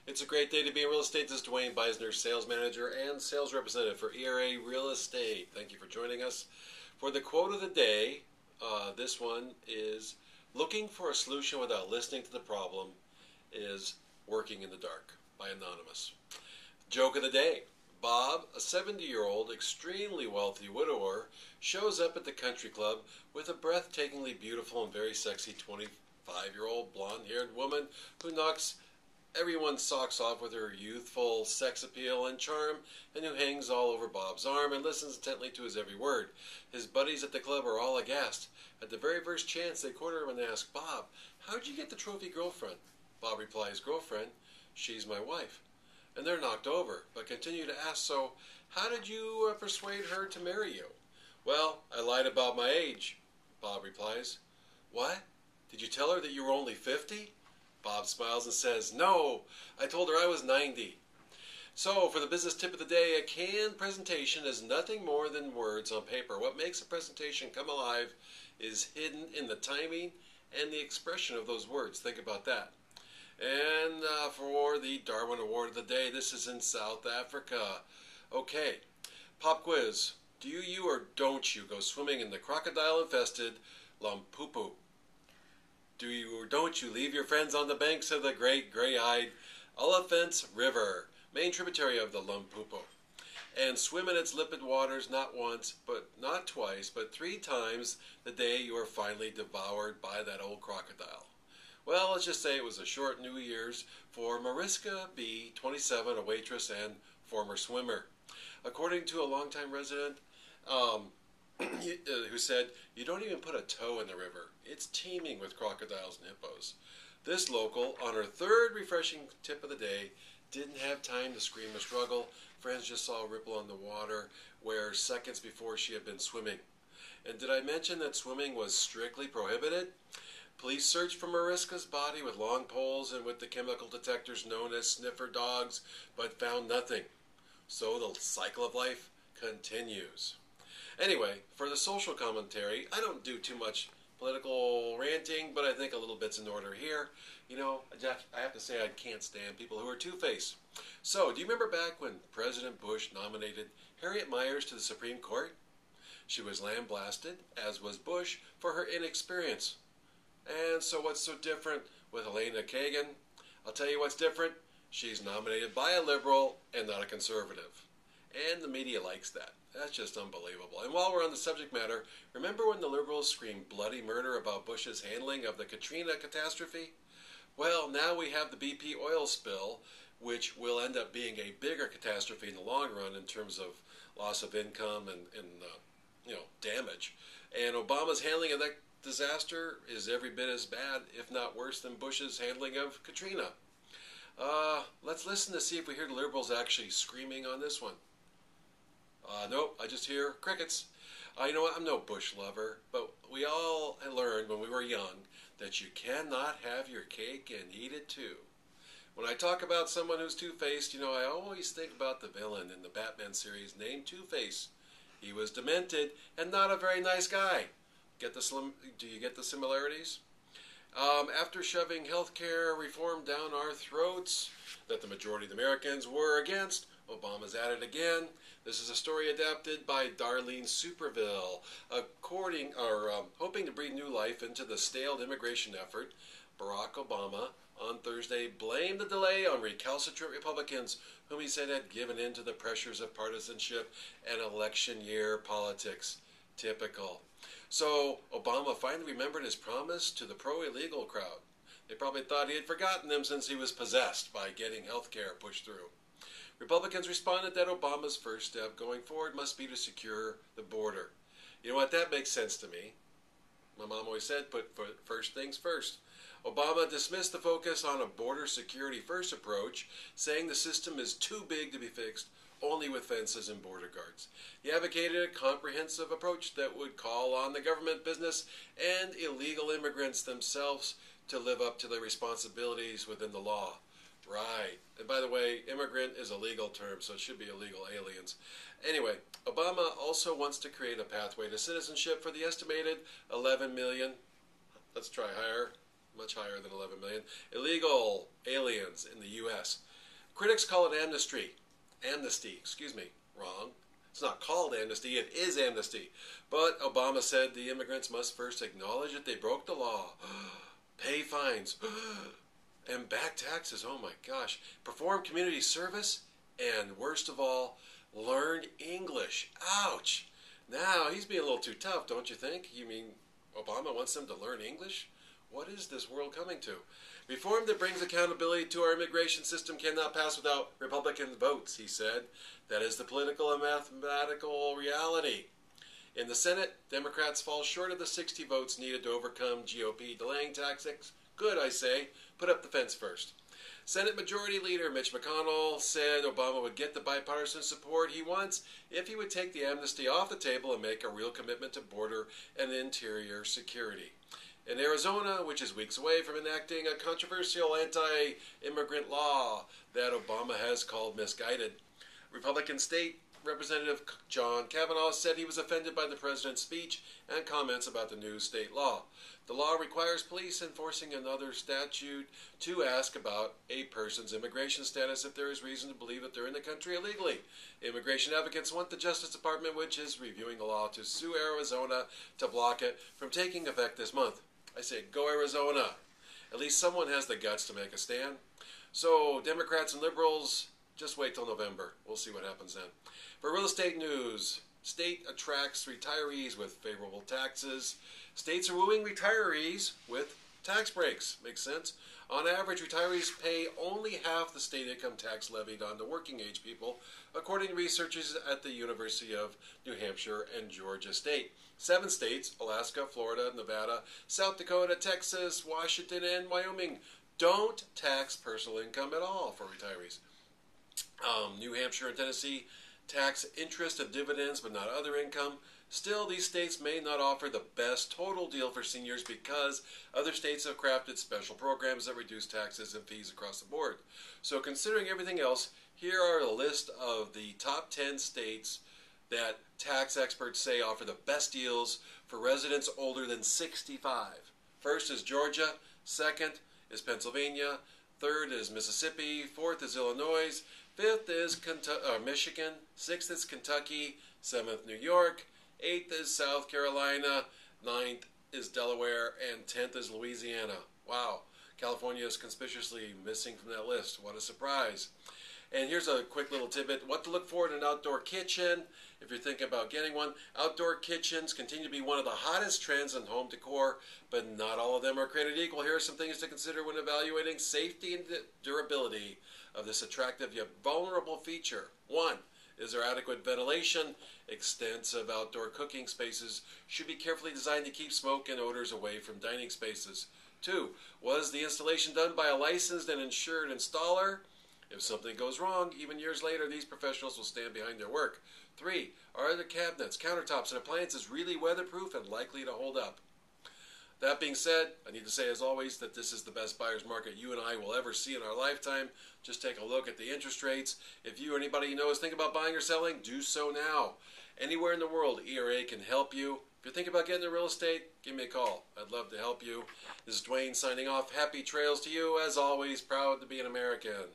It's a great day to be in real estate. This is Duanebeisner, sales manager and sales representative for ERA Real Estate. Thank you for joining us. For the quote of the day, this one is, looking for a solution without listening to the problem is working in the dark, by Anonymous. Joke of the day. Bob, a 70-year-old, extremely wealthy widower, shows up at the country club with a breathtakingly beautiful and very sexy 25-year-old blonde-haired woman who knocks everyone's socks off with her youthful sex appeal and charm, and who hangs all over Bob's arm and listens intently to his every word. His buddies at the club are all aghast. At the very first chance, they corner him and ask, "Bob, how'd you get the trophy girlfriend?" Bob replies, "Girlfriend? She's my wife." And they're knocked over, but continue to ask, "So, how did you persuade her to marry you?" "Well, I lied about my age," Bob replies. "What? Did you tell her that you were only 50? Bob smiles and says, "No, I told her I was 90. So, for the business tip of the day, a canned presentation is nothing more than words on paper. What makes a presentation come alive is hidden in the timing and the expression of those words. Think about that. And for the Darwin Award of the day, this is in South Africa. Okay, pop quiz. Do you or don't you go swimming in the crocodile-infested Limpopo? Do you or don't you leave your friends on the banks of the great gray-eyed Elephants River, main tributary of the Limpopo, and swim in its limpid waters not once, but not twice, but 3 times the day you are finally devoured by that old crocodile? Well, let's just say it was a short New Year's for Mariska B., 27, a waitress and former swimmer. According to a longtime resident, who said, "You don't even put a toe in the river. It's teeming with crocodiles and hippos." This local, on her 3rd refreshing tip of the day, didn't have time to scream or struggle. Friends just saw a ripple on the water where seconds before she had been swimming. And did I mention that swimming was strictly prohibited? Police searched for Mariska's body with long poles and with the chemical detectors known as sniffer dogs, but found nothing. So the cycle of life continues. Anyway, for the social commentary, I don't do too much political ranting, but I think a little bit's in order here. You know, I have to say I can't stand people who are two-faced. So, do you remember back when President Bush nominated Harriet Miers to the Supreme Court? She was lambasted, as was Bush, for her inexperience. And so what's so different with Elena Kagan? I'll tell you what's different. She's nominated by a liberal and not a conservative. And the media likes that. That's just unbelievable. And while we're on the subject matter, remember when the liberals screamed bloody murder about Bush's handling of the Katrina catastrophe? Well, now we have the BP oil spill, which will end up being a bigger catastrophe in the long run in terms of loss of income and damage. And Obama's handling of that disaster is every bit as bad, if not worse, than Bush's handling of Katrina. Let's listen to see if we hear the liberals actually screaming on this one. Nope, I just hear crickets. You know what, I'm no Bush lover, but we all learned when we were young that you cannot have your cake and eat it too. When I talk about someone who's two-faced, I always think about the villain in the Batman series named Two-Face. He was demented and not a very nice guy. Do you get the similarities? After shoving healthcare reform down our throats that the majority of Americans were against, Obama's at it again. This is a story adapted by Darlene Superville. Hoping to breathe new life into the stale immigration effort, Barack Obama on Thursday blamed the delay on recalcitrant Republicans whom he said had given in to the pressures of partisanship and election year politics. Typical. So Obama finally remembered his promise to the pro-illegal crowd. They probably thought he had forgotten them since he was possessed by getting health care pushed through. Republicans responded that Obama's first step going forward must be to secure the border. You know what? That makes sense to me. My mom always said, put first things first. Obama dismissed the focus on a border security first approach, saying the system is too big to be fixed only with fences and border guards. He advocated a comprehensive approach that would call on the government, business, and illegal immigrants themselves to live up to their responsibilities within the law. Right. And by the way, immigrant is a legal term, so it should be illegal aliens. Anyway, Obama also wants to create a pathway to citizenship for the estimated 11 million, let's try higher, much higher than 11 million, illegal aliens in the U.S. Critics call it amnesty. Amnesty, excuse me. Wrong. It's not called amnesty, it is amnesty. But Obama said the immigrants must first acknowledge that they broke the law, pay fines, and back taxes, oh my gosh, perform community service, and worst of all, learn English. Ouch! Now, he's being a little too tough, don't you think? You mean Obama wants them to learn English? What is this world coming to? Reform that brings accountability to our immigration system cannot pass without Republican votes, he said. That is the political and mathematical reality. In the Senate, Democrats fall short of the 60 votes needed to overcome GOP delaying tactics. Good, I say. Put up the fence first. Senate Majority Leader Mitch McConnell said Obama would get the bipartisan support he wants if he would take the amnesty off the table and make a real commitment to border and interior security. In Arizona, which is weeks away from enacting a controversial anti-immigrant law that Obama has called misguided, Republican State Representative John Kavanaugh said he was offended by the president's speech and comments about the new state law. The law requires police enforcing another statute to ask about a person's immigration status if there is reason to believe that they're in the country illegally. Immigration advocates want the Justice Department, which is reviewing the law, to sue Arizona to block it from taking effect this month. I say, go Arizona. At least someone has the guts to make a stand. So, Democrats and liberals, just wait till November. We'll see what happens then. For real estate news, state attracts retirees with favorable taxes. States are wooing retirees with tax breaks. Makes sense. On average, retirees pay only half the state income tax levied on the working age people, according to researchers at the University of New Hampshire and Georgia State. 7 states, Alaska, Florida, Nevada, South Dakota, Texas, Washington, and Wyoming, don't tax personal income at all for retirees. New Hampshire and Tennessee tax interest and dividends, but not other income. Still, these states may not offer the best total deal for seniors because other states have crafted special programs that reduce taxes and fees across the board. So considering everything else, here are a list of the top 10 states that tax experts say offer the best deals for residents older than 65. First is Georgia, second is Pennsylvania, third is Mississippi, fourth is Illinois, fifth is Michigan, sixth is Kentucky, seventh New York, 8th is South Carolina, 9th is Delaware, and 10th is Louisiana. Wow, California is conspicuously missing from that list. What a surprise. And here's a quick little tidbit. What to look for in an outdoor kitchen. If you're thinking about getting one, outdoor kitchens continue to be one of the hottest trends in home decor, but not all of them are created equal. Here are some things to consider when evaluating safety and durability of this attractive yet vulnerable feature. 1. Is there adequate ventilation? Extensive outdoor cooking spaces should be carefully designed to keep smoke and odors away from dining spaces. 2. Was the installation done by a licensed and insured installer? If something goes wrong, even years later, these professionals will stand behind their work. 3. Are the cabinets, countertops, and appliances really weatherproof and likely to hold up? That being said, I need to say as always that this is the best buyer's market you and I will ever see in our lifetime. Just take a look at the interest rates. If you or anybody you know is thinking about buying or selling, do so now. Anywhere in the world, ERA can help you. If you're thinking about getting into real estate, give me a call. I'd love to help you. This is Duane signing off. Happy trails to you. As always, proud to be an American.